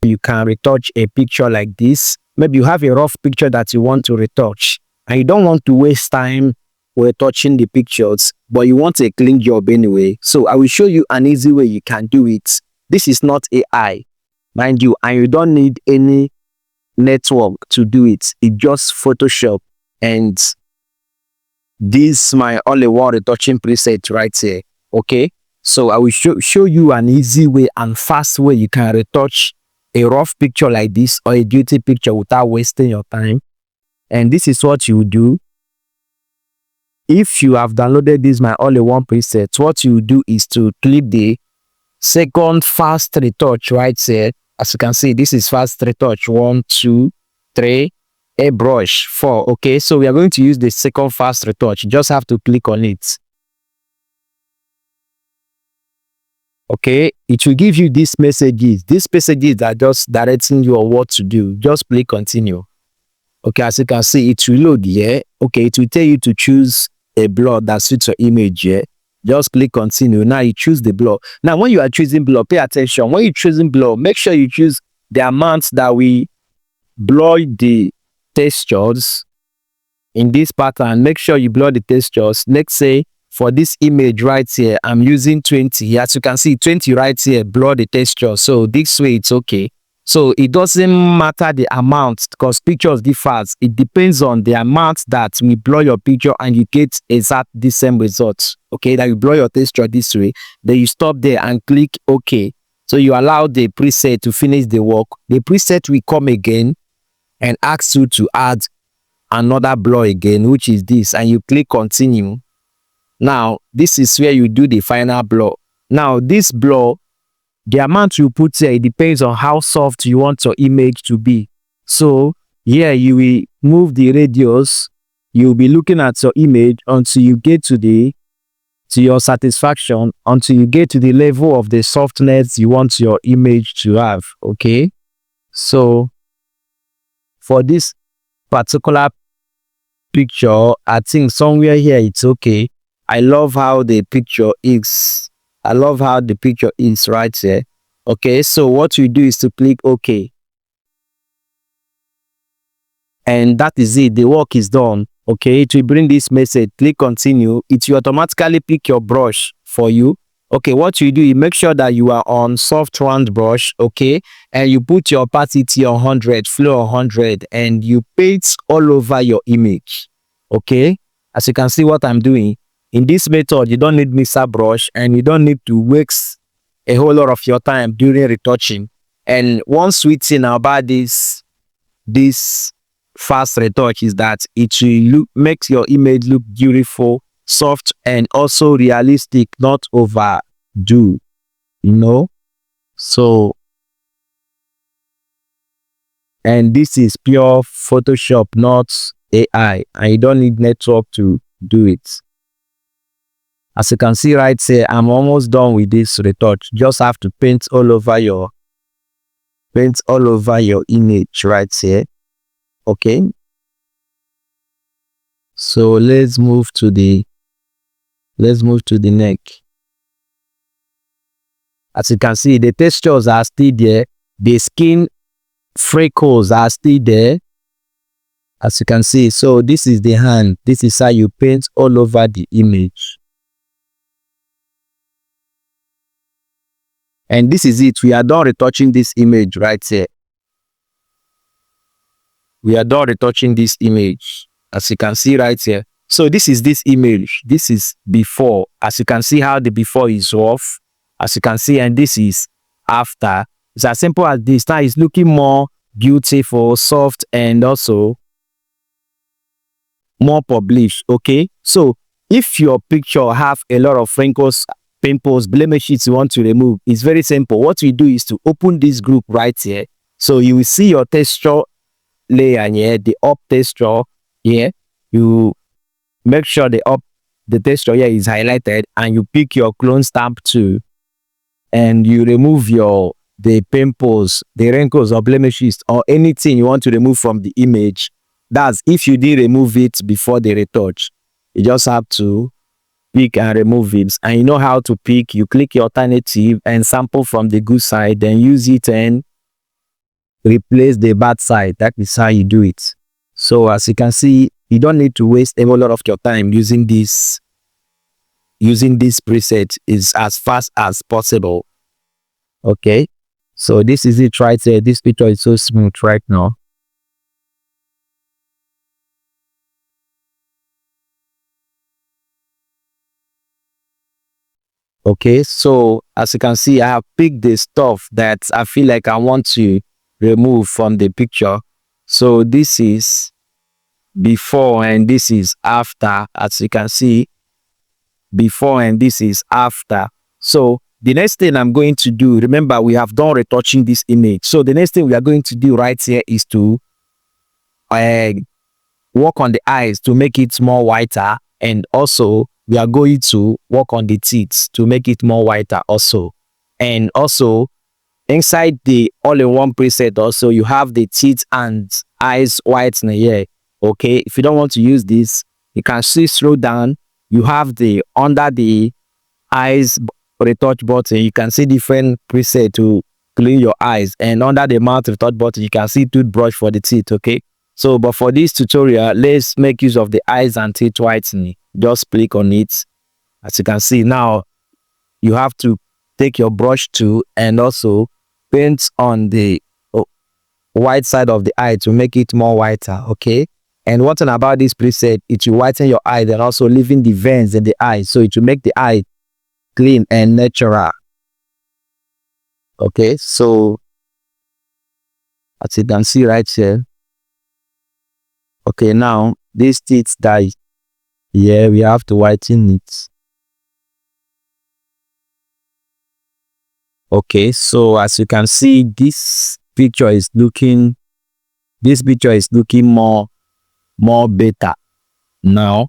you can retouch a picture like this. Maybe you have a rough picture that you want to retouch and you don't want to waste time retouching the pictures, but you want a clean job anyway. So I will show you an easy way you can do it. This is not AI, mind you, and you don't need any network to do it. It's just Photoshop, and this is my all-in-one retouching preset right here. Okay, so I will show you an easy way and fast way you can retouch a rough picture like this or a duty picture without wasting your time. And this is what you do. If you have downloaded this my all-in-one preset, what you do is to click the second fast retouch right here. As you can see, this is fast retouch 1, 2, 3, airbrush 4. Okay, so we are going to use the second fast retouch. You just have to click on it. Okay, it will give you these messages. These messages are just directing you on what to do. Just click continue. Okay, as you can see, it will load here. Okay, it will tell you to choose a blur that suits your image here. Just click continue. Now you choose the blur. Now when you are choosing blur, pay attention. When you're choosing blur, make sure you choose the amount that we blur the textures in this pattern. Make sure you blur the textures. Let's say for this image right here, I'm using 20. As you can see, 20 right here, blur the texture. So this way it's okay. So it doesn't matter the amount because pictures differ. It depends on the amount that we blur your picture and you get exact the same results. Okay, that you blur your texture this way. Then you stop there and click OK. So you allow the preset to finish the work. The preset will come again and ask you to add another blur again, which is this, and you click continue. Now this is where you do the final blur. Now this blur, the amount you put here, it depends on how soft you want your image to be. So here you will move the radius. You'll be looking at your image until you get to your satisfaction, until you get to the level of the softness you want your image to have. Okay, so for this particular picture, I think somewhere here it's okay. I love how the picture is. I love how the picture is right here. Okay, so what you do is to click OK. And that is it. The work is done. Okay, it will bring this message. Click continue. It will automatically pick your brush for you. Okay, what you do, you make sure that you are on soft round brush. Okay, and you put your opacity on 100, flow on 100, and you paint all over your image. Okay, as you can see what I'm doing. In this method, you don't need mixer brush and you don't need to waste a whole lot of your time during retouching. And one sweet thing about this fast retouch is that it will makes your image look beautiful, soft, and also realistic, not overdo, you know. So, and this is pure Photoshop, not AI, and you don't need network to do it. As you can see right here, I'm almost done with this retouch. Just have to paint all over your image right here. Okay. So let's move to the neck. As you can see, the textures are still there. The skin freckles are still there. As you can see, so this is the hand. This is how you paint all over the image. And this is it. We are done retouching this image right here. We are done retouching this image. As you can see right here. So this is this image. This is before. As you can see how the before is rough. As you can see, and this is after. It's as simple as this. Now it's looking more beautiful, soft, and also more published. Okay. So if your picture have a lot of wrinkles, pimples, blemishes you want to remove, it's very simple. What we do is to open this group right here. So you will see your texture layer here, the up texture here. You make sure the texture here is highlighted, and you pick your clone stamp tool and you remove the pimples, the wrinkles or blemishes or anything you want to remove from the image. That's if you did remove it before the retouch. You just have to pick and remove it, and you know how to pick. You click your alternative and sample from the good side, then use it and replace the bad side. That is how you do it. So as you can see, you don't need to waste a whole lot of your time using this preset is as fast as possible. Okay, so this is it right there. This picture is so smooth right now. Okay, so as you can see, I have picked the stuff that I feel like I want to remove from the picture. So this is before and this is after. As you can see, before and this is after. So the next thing I'm going to do, remember we have done retouching this image. So the next thing we are going to do right here is to work on the eyes to make it more whiter, and also we are going to work on the teeth to make it more whiter also. And also inside the all-in-one preset also you have the teeth and eyes whitening here. Okay, if you don't want to use this, you can see scroll down, you have the under the eyes retouch button, you can see different preset to clean your eyes, and under the mouth retouch button you can see toothbrush for the teeth. Okay, so but for this tutorial, let's make use of the eyes and teeth whitening. Just click on it. As you can see now, you have to take your brush tool and also paint on the white side of the eye to make it more whiter. Okay, and one thing about this preset, it will whiten your eye and also leaving the veins in the eye, so it will make the eye clean and natural. Okay, so as you can see right here. Okay, now these teeth die. Yeah, we have to whiten it. Okay, so as you can see, this picture is looking more better now.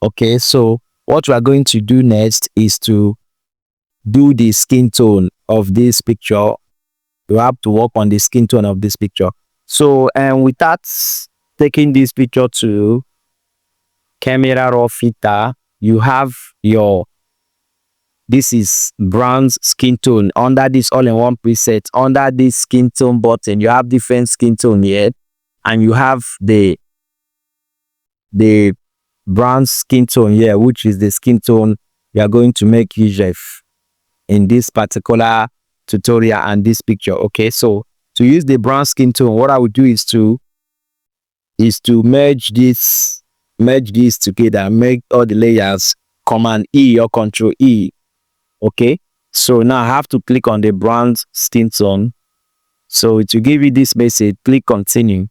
Okay, so what we are going to do next is to do the skin tone of this picture. You have to work on the skin tone of this picture. So and without taking this picture to camera raw filter, you have your, this is bronze skin tone. Under this all-in-one preset, under this skin tone button, you have different skin tone here, and you have the bronze skin tone here, which is the skin tone we are going to make use of in this particular tutorial and this picture. Okay, so to use the bronze skin tone, what I would do is to merge this together, make all the layers, Command E or Control E. Okay, so now I have to click on the bronze skin tone. So it will give you this message, click continue,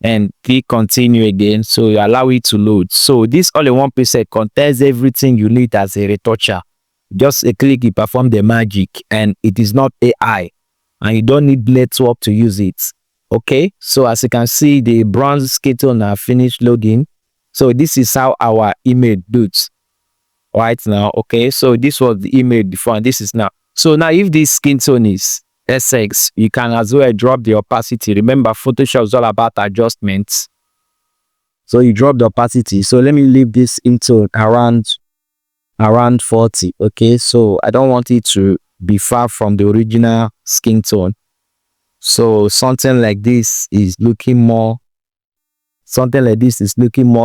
and click continue again, so you allow it to load. So this all-in-one preset contains everything you need as a retoucher. Just a click, you perform the magic, and it is not AI, and you don't need network to use it. Okay, so as you can see, the bronze skin tone are finished loading. So this is how our image looks right now. Okay, so this was the image before and this is now. So now if this skin tone is SX, you can as well drop the opacity. Remember, Photoshop is all about adjustments, so you drop the opacity. So let me leave this skin tone around 40. Okay, so I don't want it to be far from the original skin tone. So something like this is looking more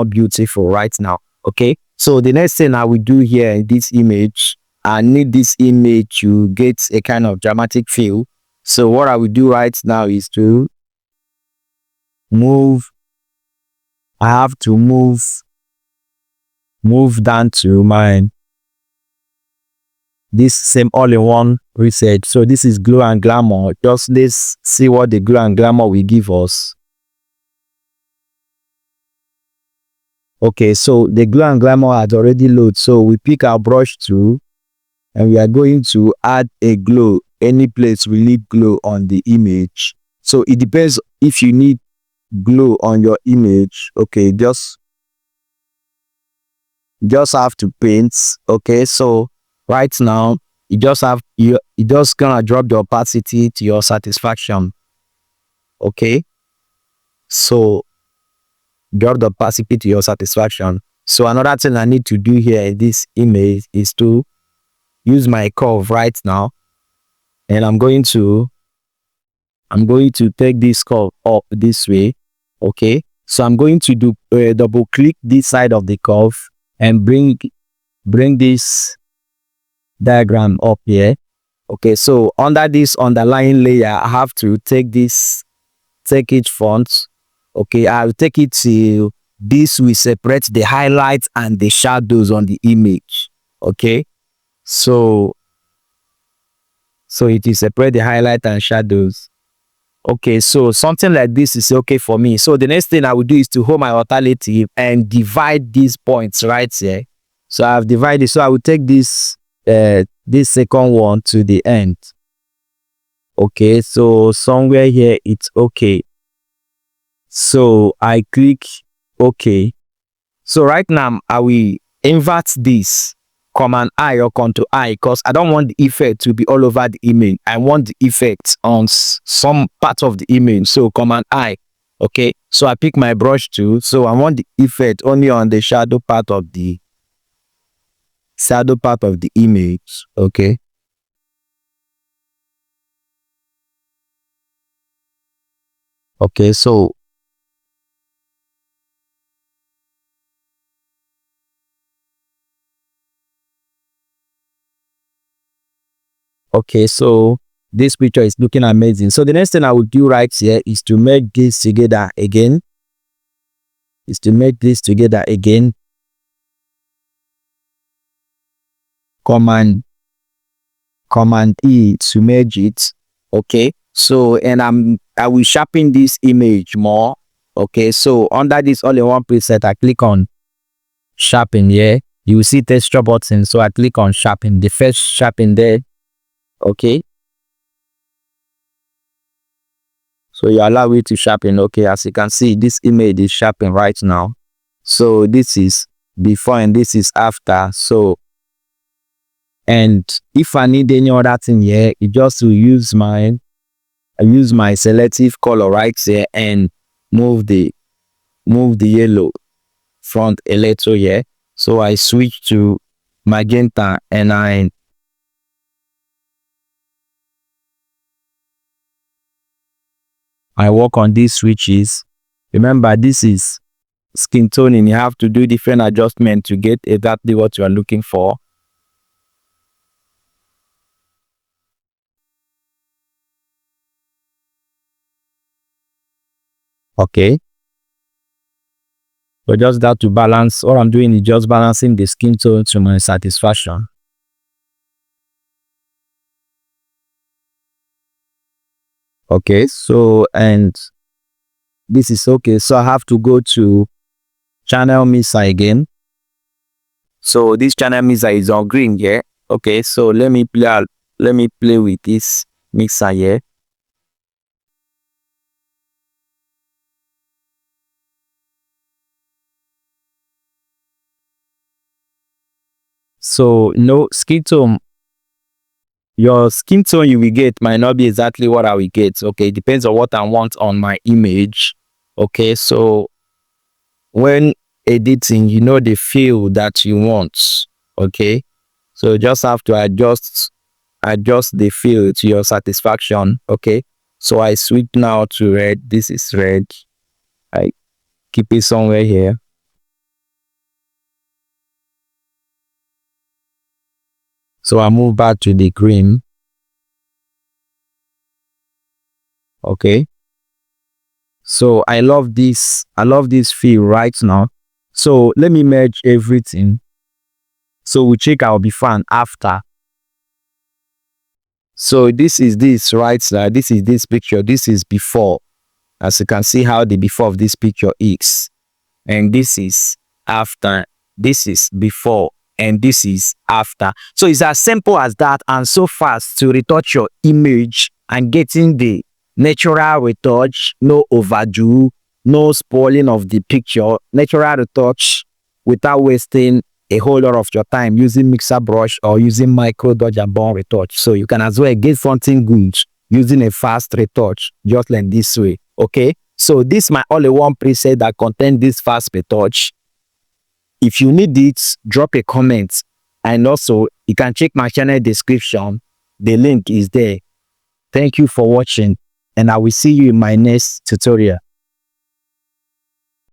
beautiful right now. Okay, so the next thing I will do here in this image, I need this image to get a kind of dramatic feel. So what I will do right now is to move down to this same all-in-one preset. So this is glow and glamour. Just let's see what the glow and glamour will give us. Okay, so the glow and glamour had already loaded. So we pick our brush tool and we are going to add a glow. Any place we need glow on the image. So it depends if you need glow on your image. Okay, just have to paint. Okay, so right now you just gonna drop the opacity to your satisfaction. Okay, so drop the opacity to your satisfaction. So another thing I need to do here in this image is to use my curve right now, and I'm going to I'm going to take this curve up this way. Okay, so I'm going to do double click this side of the curve and bring this diagram up here. Okay, so under this underlying layer, I have to take each font. Okay, I'll take it to this will separate the highlights and the shadows on the image. Okay, so it will separate the highlight and shadows. Okay, so something like this is okay for me. So the next thing I will do is to hold my alternative and divide these points right here. So I've divided, so I will take this second one to the end. Okay, so somewhere here it's okay. So I click okay. So right now I will invert this Command I or Control I because I don't want the effect to be all over the image. I want the effect on some part of the image. So Command I. Okay, so I pick my brush tool. So I want the effect only on the shadow part of the image. Okay. Okay, so this picture is looking amazing. So the next thing I will do right here is to make this together again. Command E to merge it. Okay, so and I will sharpen this image more. Okay, so under this all-in-one preset, I click on sharpen here. You will see texture button, so I click on sharpen, the first sharpen there. Okay, so you allow it to sharpen. Okay, as you can see, this image is sharpen right now. So this is before and this is after. So, and if I need any other thing here, it just will use my selective color right here and move the yellow front a little here. So I switch to magenta and I work on these switches. Remember, this is skin toning. You have to do different adjustments to get exactly what you are looking for. Okay. So just that to balance, all I'm doing is just balancing the skin tone to my satisfaction. Okay, so and this is okay. So I have to go to channel mixer again. So this channel mixer is on green here. Okay, so let me play with this mixer here. So no skin tone, your skin tone you will get might not be exactly what I will get. Okay, it depends on what I want on my image. Okay, so when editing, you know the feel that you want. Okay, so you just have to adjust the feel to your satisfaction. Okay, so I switch now to red. This is red. I keep it somewhere here. So I move back to the green. Okay, so I love this feel right now. So let me merge everything. So we check our before and after. So this is this right now. This is this picture. This is before. As you can see how the before of this picture is. And this is after. This is before and this is after. So it's as simple as that and so fast to retouch your image and getting the natural retouch, no overdo, no spoiling of the picture, natural retouch without wasting a whole lot of your time using mixer brush or using micro dodge and burn retouch. So you can as well get something good using a fast retouch just like this way. Okay, so this is my all-in-one preset that contains this fast retouch. If you need it, drop a comment, and also you can check my channel description. The link is there. Thank you for watching. and I will see you in my next tutorial.